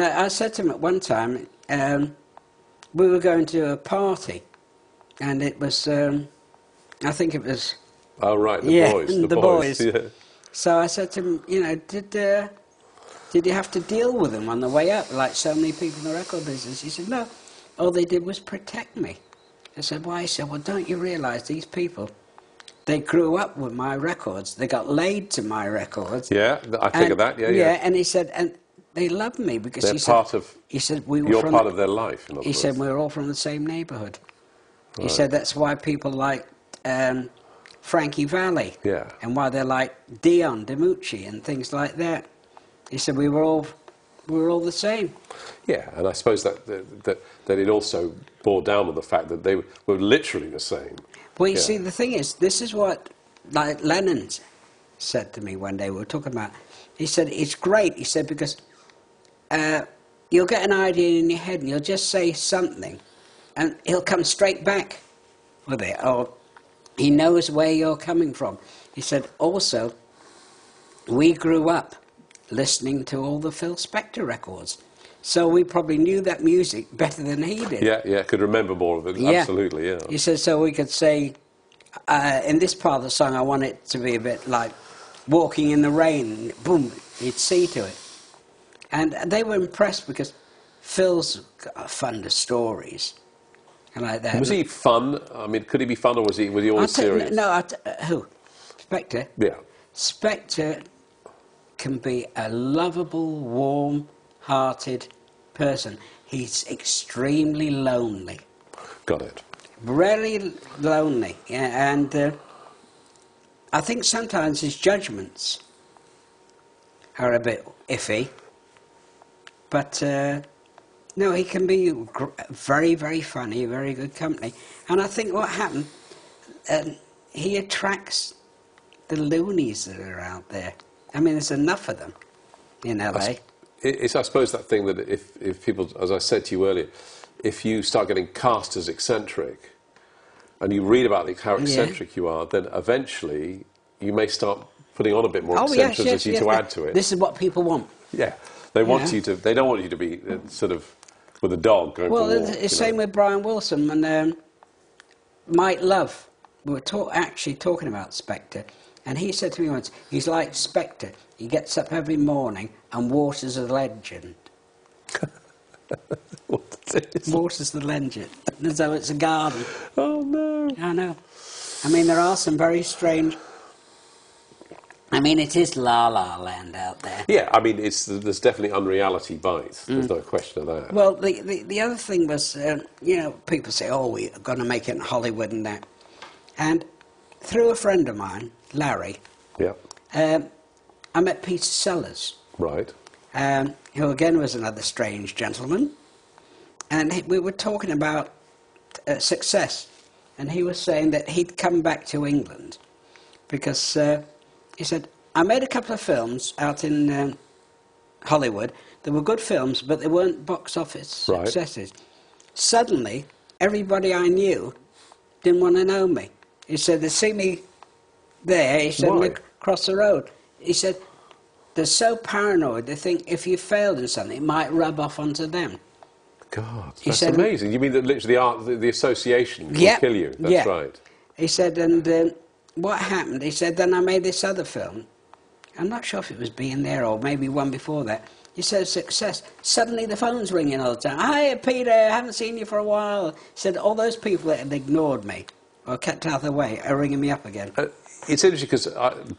And I said to him at one time, we were going to a party, and it was, I think it was... Oh, right, the boys. The boys. Yeah. So I said to him, you know, did you have to deal with them on the way up, like so many people in the record business? He said, no, all they did was protect me. I said, why? He said, well, don't you realise these people, they grew up with my records. They got laid to my records. Yeah, I figured that, yeah. Yeah, and he said, and they love me because they're part of... He said, we were you're part of their life, in other He words. said, we're all from the same neighbourhood. Right. He said, that's why people like Frankie Valli. Yeah. And why they like Dion DiMucci and things like that. He said, we were all the same. Yeah, and I suppose that it also bore down on the fact that they were literally the same. Well, you see, the thing is, this is what like Lennon said to me one day. We were talking about. He said, it's great. He said, because you'll get an idea in your head and you'll just say something and he'll come straight back with it. Or he knows where you're coming from. He said, also, we grew up listening to all the Phil Spector records. So we probably knew that music better than he did. Yeah, could remember more of it, absolutely, yeah. He said, so we could say, in this part of the song, I want it to be a bit like walking in the rain, boom, you'd see to it. And they were impressed because Phil's got a fund of stories. And like that. Was he fun? I mean, could he be fun or was he always serious? No, who? Spector? Yeah. Spector can be a lovable, warm-hearted person. He's extremely lonely. Got it. Really lonely, yeah, and I think sometimes his judgments are a bit iffy, but no, he can be very, very funny, very good company. And I think what happened, he attracts the loonies that are out there. I mean, there's enough of them in LA. It's, I suppose, that thing that if people, as I said to you earlier, if you start getting cast as eccentric and you read about how eccentric you are, then eventually you may start putting on a bit more eccentricity to add to it. This is what people want. Yeah. They want you to, they don't want you to be sort of with a dog going for a walk. Well, it's the same with Brian Wilson and Mike Love. We were actually talking about Spector, and he said to me once, he's like Spector. He gets up every morning and waters a legend. Waters the legend, as though it's a garden. Oh, no. I know. I mean, there are some very strange... I mean, it is La La Land out there. Yeah, I mean, there's definitely unreality bites. There's no question of that. Well, the other thing was, you know, people say, oh, we're going to make it in Hollywood and that. And through a friend of mine, Larry, I met Peter Sellers. Right. Who again was another strange gentleman. And we were talking about success. And he was saying that he'd come back to England because he said, I made a couple of films out in Hollywood. They were good films, but they weren't box office successes. Suddenly, everybody I knew didn't want to know me. He said, they see me there, he said, across the road. He said, they're so paranoid, they think if you failed in something, it might rub off onto them. God, that's amazing. You mean that literally the association will kill you? That's right. He said, and what happened, he said, then I made this other film. I'm not sure if it was Being There or maybe one before that. He said, success. Suddenly the phone's ringing all the time. Hi, Peter, I haven't seen you for a while. He said, all those people that had ignored me or kept out of the way are ringing me up again. It's interesting because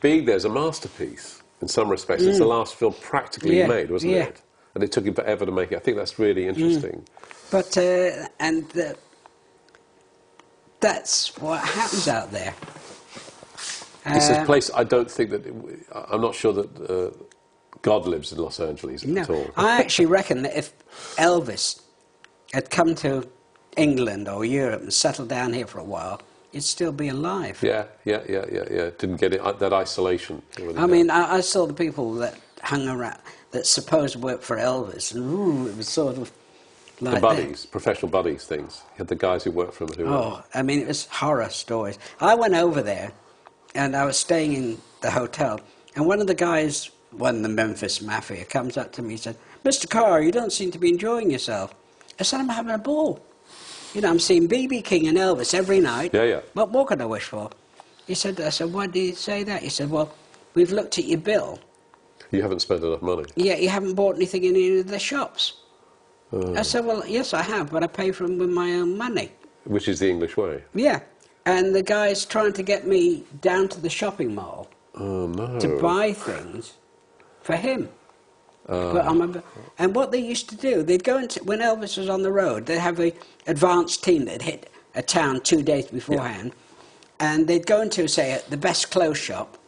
Being There's a masterpiece in some respects. It's the last film practically made, wasn't it? And it took him forever to make it. I think that's really interesting. But, that's what happens out there. It's a place I don't think that... I'm not sure that God lives in Los Angeles at all. I actually reckon that if Elvis had come to England or Europe and settled down here for a while, he'd still be alive. Yeah. Didn't get it, that isolation. I mean, I saw the people that hung around, that supposed to work for Elvis, and it was sort of like the buddies, professional buddies things. You had the guys who worked for him. I mean, it was horror stories. I went over there, and I was staying in the hotel, and one of the guys one of the Memphis Mafia comes up to me and said, "Mr. Carr, you don't seem to be enjoying yourself." I said, "I'm having a ball. You know, I'm seeing B.B. King and Elvis every night. Yeah, yeah. What more can I wish for?" I said, "Why do you say that?" He said, "Well, we've looked at your bill. You haven't spent enough money. Yeah, you haven't bought anything in any of the shops." I said, "Well, yes, I have, but I pay for them with my own money." Which is the English way. Yeah. And the guy's trying to get me down to the shopping mall Oh, no. to buy things for him. And what they used to do, they'd go into, when Elvis was on the road, they'd have an advanced team that hit a town 2 days beforehand, and they'd go into, say, the best clothes shop.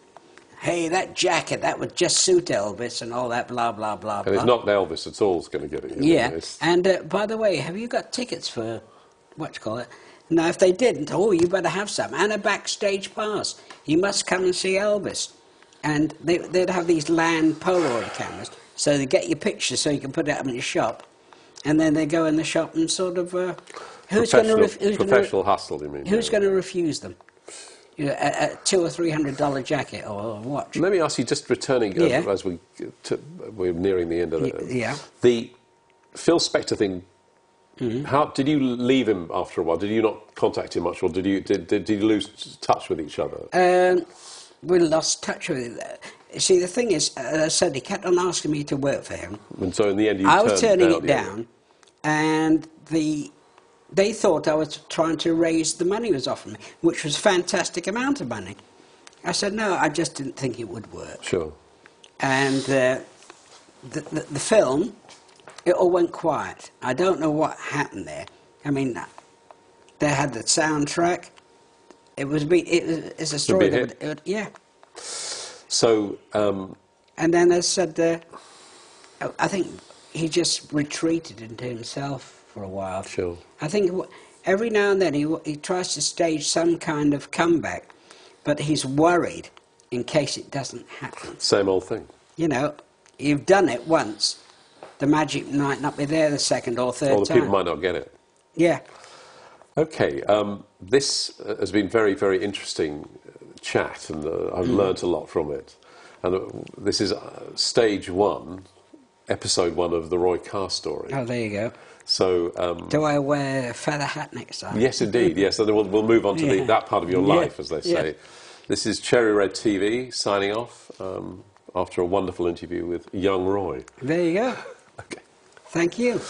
"Hey, that jacket, that would just suit Elvis," and all that, blah, blah, blah, And blah. it's not Elvis at all is going to get it. Yeah. And by the way, have you got tickets for, it? Now, if they didn't, you better have some. And a backstage pass. You must come and see Elvis. And they'd have these land Polaroid cameras, so they get your pictures so you can put it up in your shop. And then they go in the shop and sort of... Professional hustle, you mean? Who's going to refuse them? You know, a $200 or $300 jacket or a watch. Let me ask you, just returning as we're nearing the end of it. Yeah. The Phil Spector thing. How did you leave him after a while? Did you not contact him much, or did you lose touch with each other? We lost touch with it. See, the thing is, as I said, he kept on asking me to work for him. And so in the end, I was turning it down, and they thought I was trying to raise the money he was offering me, which was a fantastic amount of money. I said, no, I just didn't think it would work. Sure. And the film, it all went quiet. I don't know what happened there. I mean, they had the soundtrack. It's a story that yeah. So. And then I said, I think he just retreated into himself for a while. Sure. I think every now and then he tries to stage some kind of comeback, but he's worried in case it doesn't happen. Same old thing. You know, you've done it once. The magic might not be there the second or third time. Or the people might not get it. Yeah. Okay. This has been very, very interesting chat, and I've learnt a lot from it. And this is stage 1, episode 1 of the Roy Carr story. Oh, there you go. So, do I wear a feather hat next time? Yes, indeed. Yes, and then we'll move on to that part of your life, as they say. Yeah. This is Cherry Red TV signing off after a wonderful interview with young Roy. There you go. Okay. Thank you.